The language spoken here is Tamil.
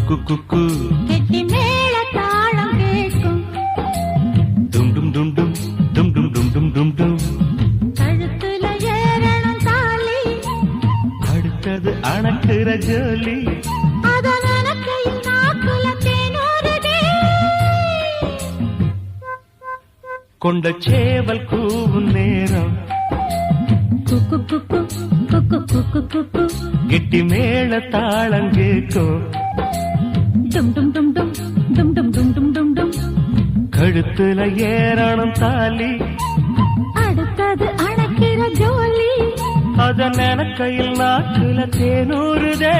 குக்கு குக்கு கெட்டி மேல தாளம் கேட்கும். டும் டும் டும் டும் டும் டும் டும் டும் டும் டும். கழுத்துல ஏறணும் தாலி, அடுத்தது அணக்குற ஜோலி. அத நினைக்கையில் நாக்குல தேனூறுதே. கொண்ட சேவல் கூவும் நேரம் குக்கு குக்கு குக்கு குக்கு குக்கு. கெட்டி மேல தாளம் கேட்கும். டும் டும் டும் டும் டும் டும் டும் டும் டும் டும். கழுத்துல ஏறணும் தாலி, அடுத்தது அணைக்கிற ஜோலி. அத நினைக்கையில் நாக்குல தேனூறுதே.